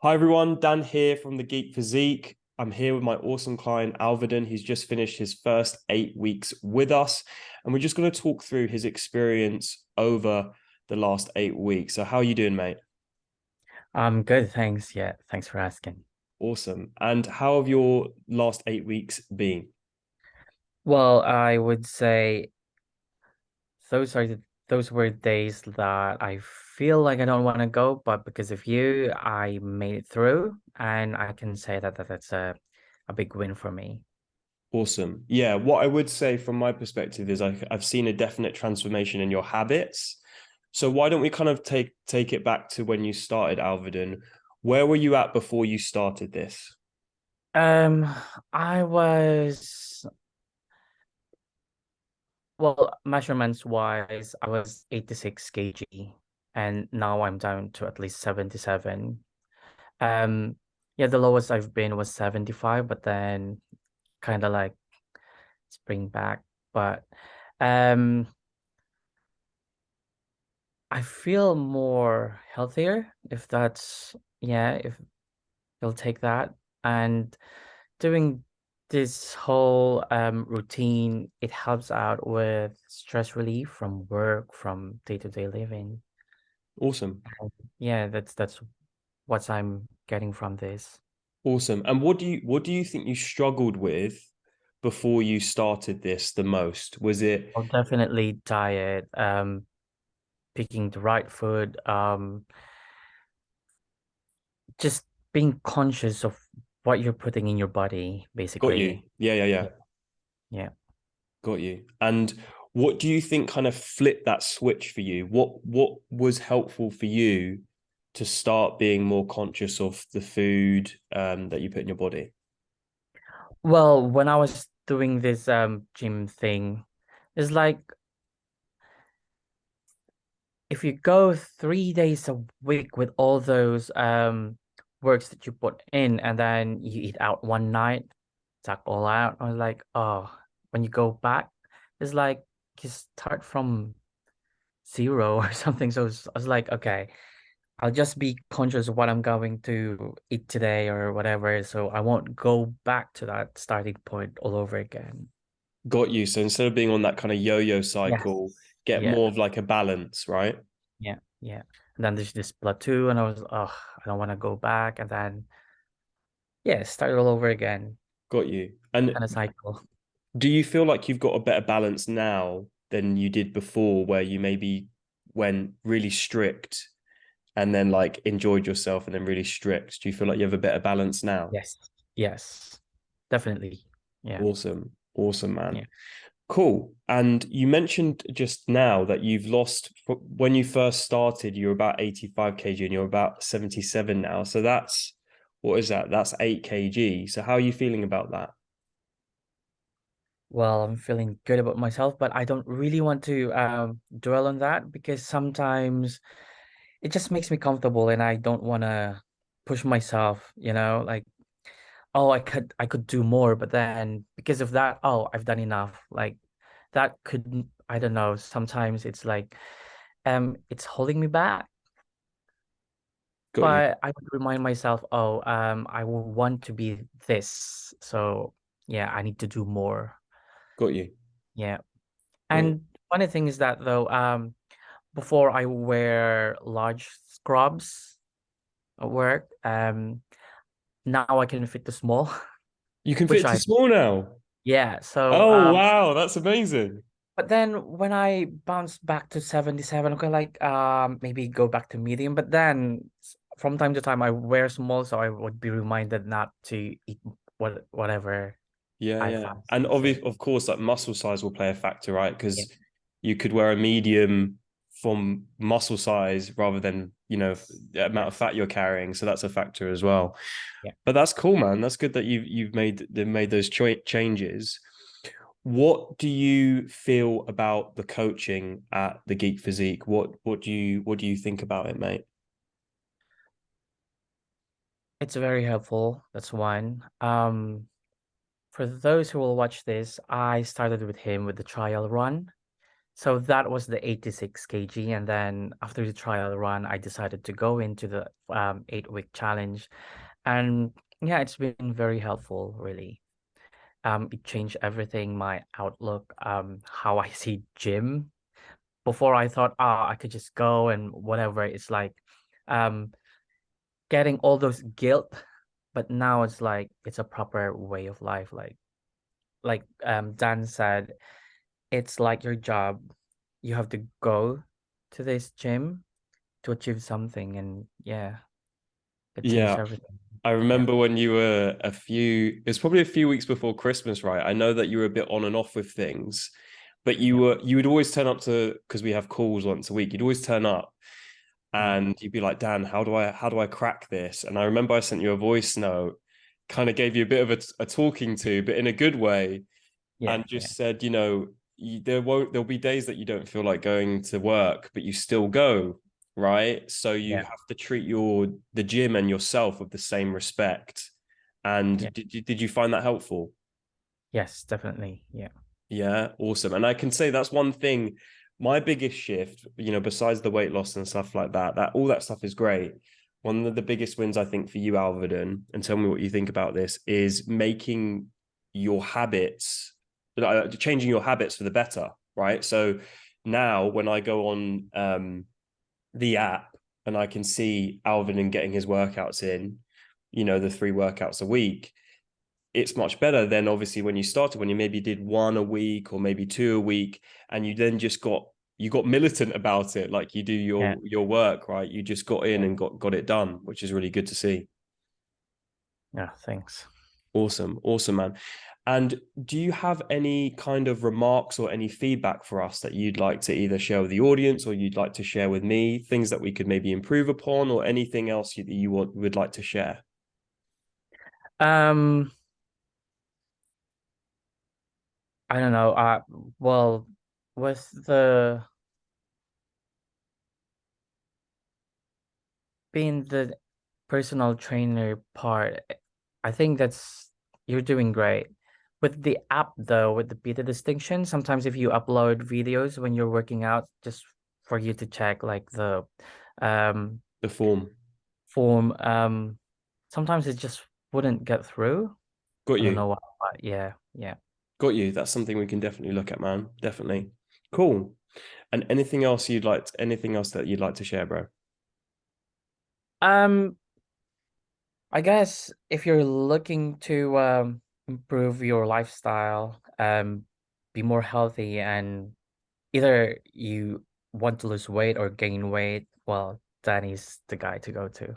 Hi everyone, Dan here from The Geek Physique. I'm here with my awesome client Alvedon. He's just finished his first 8 weeks with us, and we're just going to talk through his experience over the last 8 weeks. So, how are you doing, mate? Good, thanks. Yeah, thanks for asking. Awesome. And how have your last 8 weeks been? Well, I would say those were days that I feel like I don't want to go, but because of you, I made it through, and I can say that's a big win for me. Awesome. Yeah, what I would say from my perspective is I've seen a definite transformation in your habits. So why don't we kind of take it back to when you started Alvedon? Where were you at before you started this? Um, I was measurements wise, I was 86 kg, and now I'm down to at least 77. Um, yeah, the lowest I've been was 75, but then kind of like spring back. But um, I feel more healthier if that's, yeah, if you'll take that. And doing this whole routine, it helps out with stress relief from work, from day-to-day living. Awesome. And yeah, that's what I'm getting from this. Awesome. And what do you think you struggled with before you started this the most? Was it I'll definitely diet, picking the right food, just being conscious of what you're putting in your body, got you? basically. Yeah, yeah, yeah. Yeah. Yeah. Got you. And what do you think kind of flipped that switch for you? What was helpful for you to start being more conscious of the food that you put in your body? Well, when I was doing this gym thing, it's like if you go 3 days a week with all those works that you put in and then you eat out one night, it's all out. I was like, oh, when you go back, it's like you start from zero or something. So I was like, okay, I'll just be conscious of what I'm going to eat today or whatever, so I won't go back to that starting point all over again. Got you. So instead of being on that kind of yo-yo cycle, Yes. get Yeah. more of like a balance, right? Yeah. Yeah. And then there's this plateau, and I was, oh, I don't want to go back. And then, yeah, start all over again, Got you. kind And of cycle. do you feel like you've got a better balance now than you did before, where you maybe went really strict and then like enjoyed yourself and then really strict? Do you feel like you have a better balance now? Yes. Yes. Definitely. Yeah. Awesome. Awesome, man. Yeah. Cool. And you mentioned just now that you've lost, when you first started, you were about 85 kg and you're about 77 now. So that's, what is that? That's 8 kg. So how are you feeling about that? Well, I'm feeling good about myself, but I don't really want to dwell on that because sometimes it just makes me comfortable and I don't want to push myself, like, oh, I could do more, but then because of that, oh, I've done enough. Like that could, I don't know, sometimes it's like it's holding me back. Got you. But I would remind myself, oh, I will want to be this. So yeah, I need to do more. Got you. Yeah. Got you. And funny thing is that though, before I wear large scrubs at work, now I can fit the small, You can which fit to I, small now. yeah. So Oh, wow. That's amazing. but then when I bounce back to 77, okay, like maybe go back to medium. But then from time to time I wear small, so I would be reminded not to eat whatever Yeah, I yeah. And fancy. of course, like muscle size will play a factor, right? Yeah, Because you could wear a medium from muscle size rather than, yes, the amount of yes, fat you're carrying. So that's a factor as well. yeah. But that's cool, man. That's good that you've made those changes. What do you feel about the coaching at the Geek Physique? What do you think about it, mate? It's very helpful. That's one. For those who will watch this, I started with him with the trial run. So that was the 86 kg. And then after the trial run, I decided to go into the 8-week challenge. And yeah, it's been very helpful, really. It changed everything, my outlook, how I see gym. Before I thought, I could just go and whatever. It's like um getting all those guilt, but now it's like it's a proper way of life. Like Dan said, it's like your job. You have to go to this gym to achieve something, and yeah, it changed Yeah. everything. I Yeah, remember when you were it's probably a few weeks before Christmas, right? I know that you were a bit on and off with things, but yeah, you would always turn up to, because we have calls once a week, you'd always turn up yeah, and you'd be like, Dan, how do I crack this? And I remember I sent you a voice note, kind of gave you a bit of a talking to, but in a good way, yeah, and yeah, just said, there'll be days that you don't feel like going to work, but you still go, right? So you yeah, have to treat the gym and yourself with the same respect. yeah. And did you find that helpful? Yes, definitely. Yeah, Yeah, awesome. And I can say that's one thing. My biggest shift, besides the weight loss and stuff like that, that all that stuff is great. One of the biggest wins I think for you, Alvedon, and tell me what you think about this, is making your habits, changing your habits for the better, right? So now when I go on the app and I can see Alvedon getting his workouts in, the 3 workouts a week, it's much better than obviously when you started, when you maybe did one a week or maybe 2 a week, and you then just got militant about it, like you do yeah, your work, right? You just got in yeah, and got it done, which is really good to see. yeah. Thanks. Awesome, awesome, man. And do you have any kind of remarks or any feedback for us that you'd like to either share with the audience or you'd like to share with me, things that we could maybe improve upon, or anything else would like to share? Um, I don't know. Well, with the being the personal trainer part, I think that's you're doing great. With the app though, with the beta distinction, sometimes if you upload videos when you're working out, just for you to check like the um The form. form, sometimes it just wouldn't get through. Got I don't you. know why, but yeah, yeah. Got you. That's something we can definitely look at, man. Definitely. Cool. And anything else that you'd like to share, bro? Um, I guess if you're looking to improve your lifestyle, be more healthy, and either you want to lose weight or gain weight, well, Danny's the guy to go to.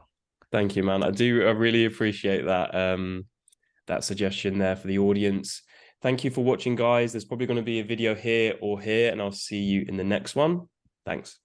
Thank you, man. I really appreciate that suggestion there for the audience. Thank you for watching, guys. There's probably going to be a video here or here, and I'll see you in the next one. Thanks.